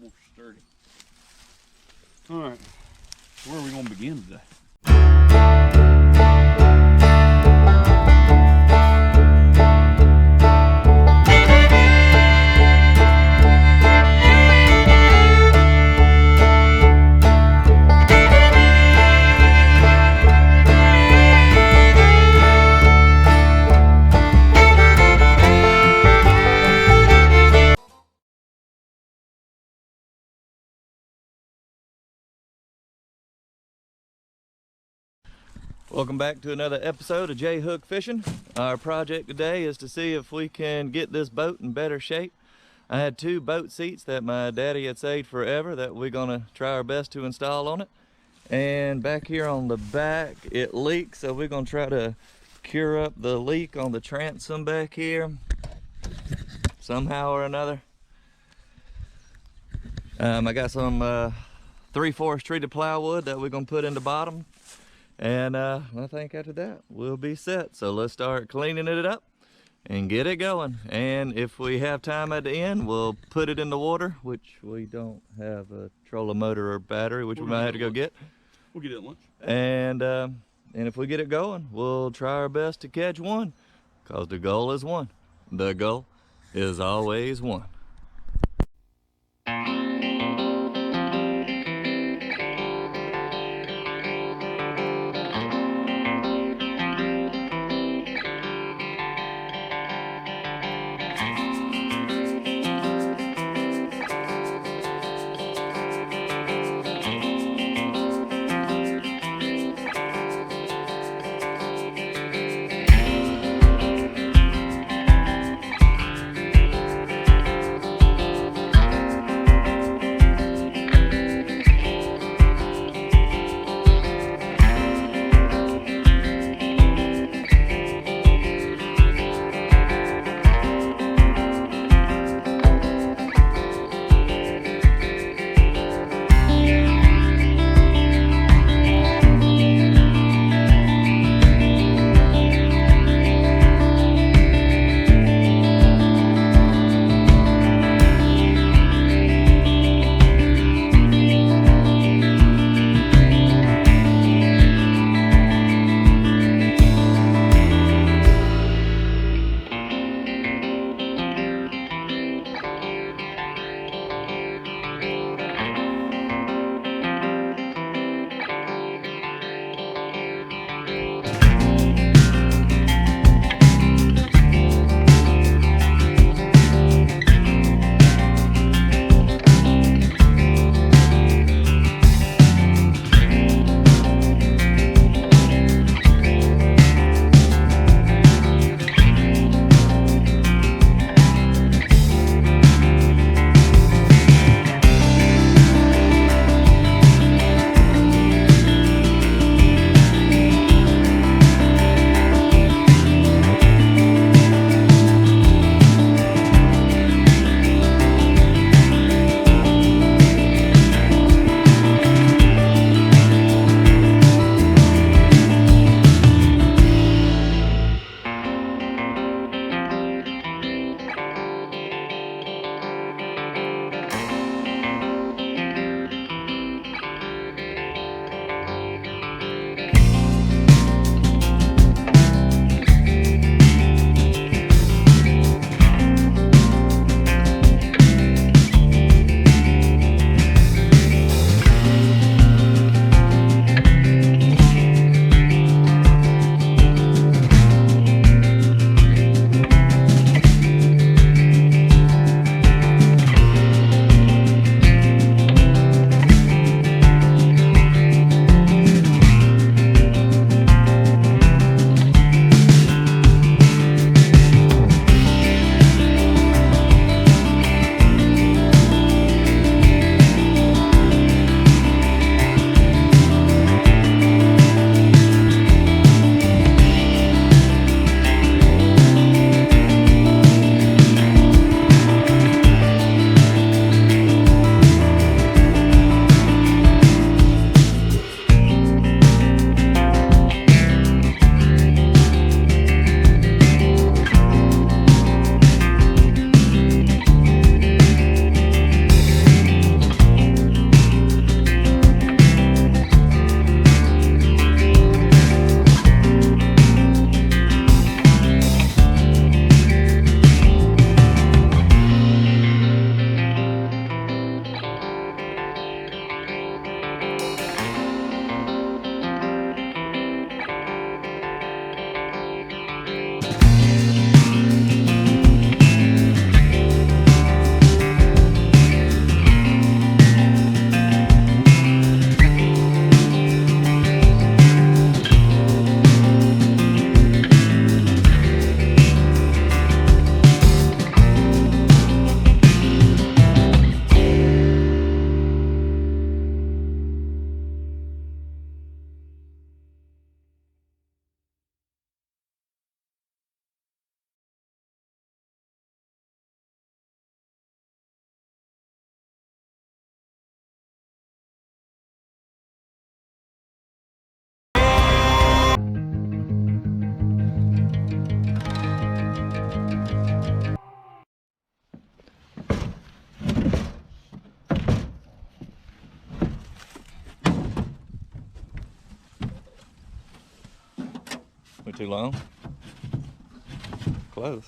more sturdy. All right, where are we gonna begin today? Welcome back to another episode of J Hook Fishing. Our project today is to see if we can get this boat in better shape. I had two boat seats that my daddy had saved forever that we're gonna try our best to install on it. And back here on the back, it leaks, so we're gonna try to cure up the leak on the transom back here somehow or another. I got some 3/4 treated plywood that we're gonna put in the bottom. And I think after that we'll be set. So let's start cleaning it up and get it going. And if we have time at the end, we'll put it in the water, which we don't have a trolling motor or battery, which we might have to go get. We'll get it at lunch. And if we get it going, we'll try our best to catch one, because the goal is one. The goal is always one. too long. Close.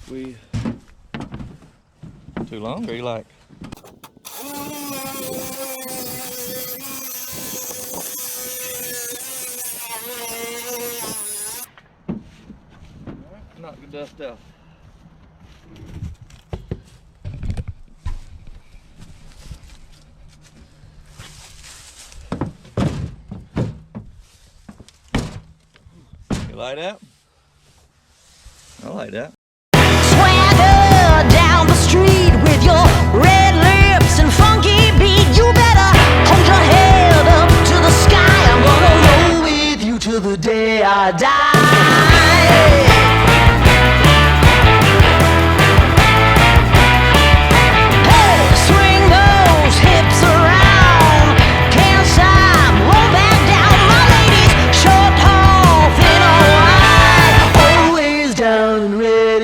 We too long, or you like? Knock the dust off. You like that? I like that. Swagger down the street with your red lips and funky beat. You better hold your head up to the sky. I'm gonna roll with you till the day I die. Hey, swing those hips around. Can't stop, roll back down. My ladies, short, tall, thin or wide, always down and ready.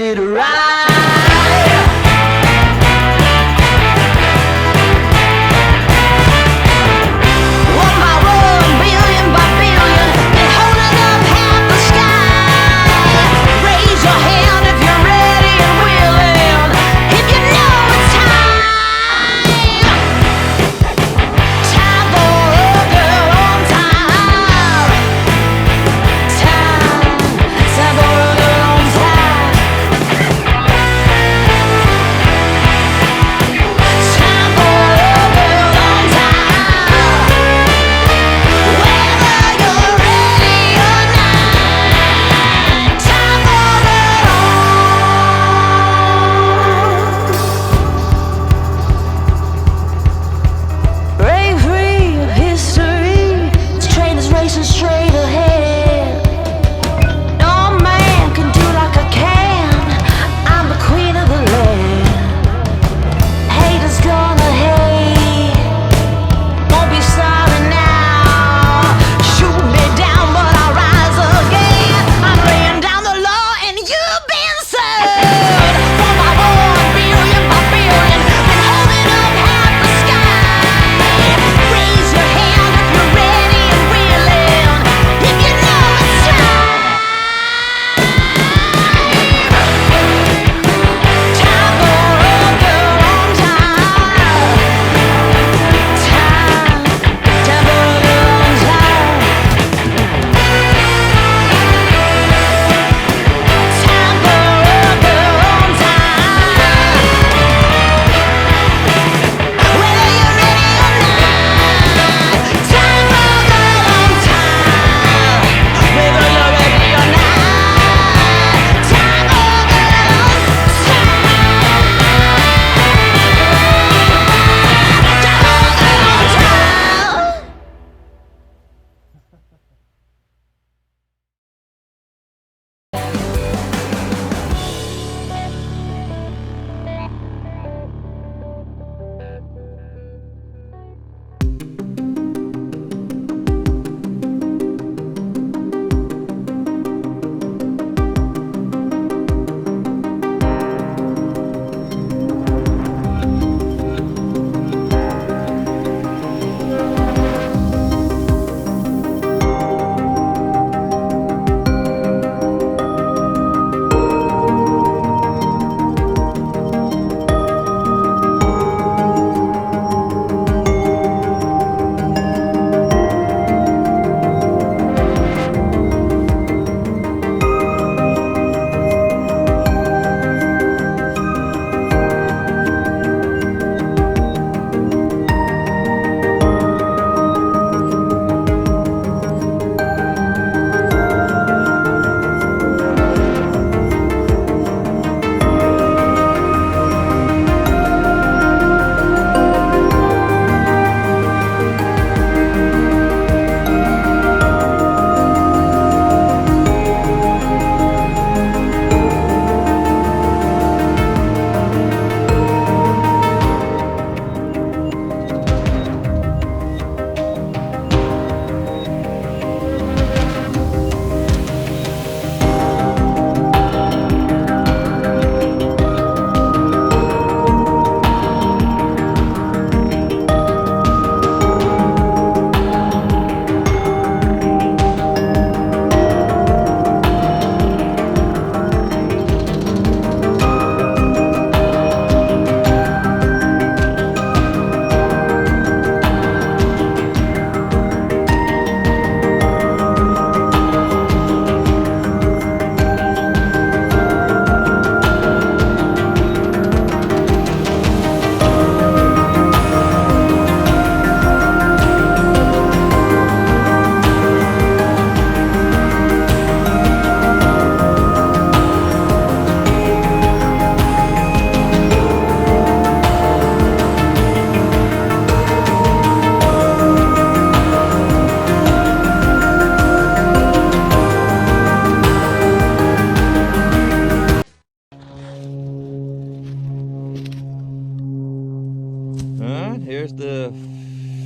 here's the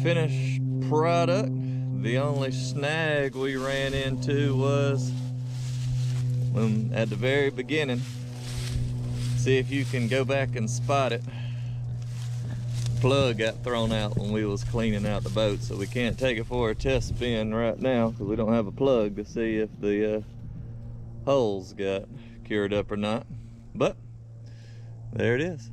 finished product. The only snag we ran into was at the very beginning. See if you can go back and spot it. Plug got thrown out when we was cleaning out the boat, so we can't take it for a test spin right now because we don't have a plug to see if the holes got cured up or not. But there it is.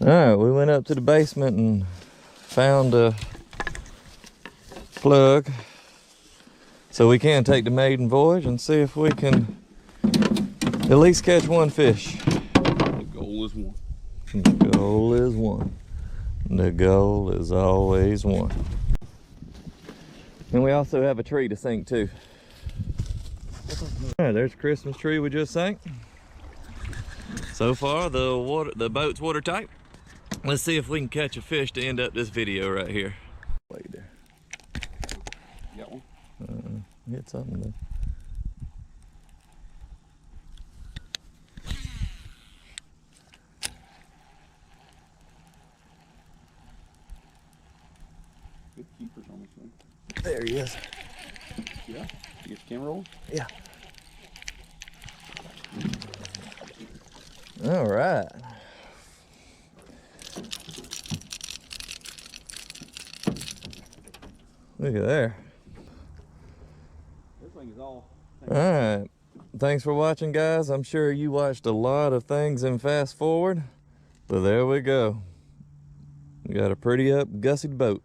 All right, we went up to the basement and found a plug so we can take the maiden voyage and see if we can at least catch one fish. The goal is one. The goal is one. The goal is always one. And we also have a tree to sink too. All right, there's the Christmas tree we just sank. So far the boat's watertight. Let's see if we can catch a fish to end up this video right here. Wait there. You got one? Hit something there. Good keepers on this thing. There he is. Yeah? You get the camera rolling? Yeah. All right. Look at there. This thing is all. All right. Thanks for watching, guys. I'm sure you watched a lot of things in fast forward, but there we go. We got a pretty up gussied boat.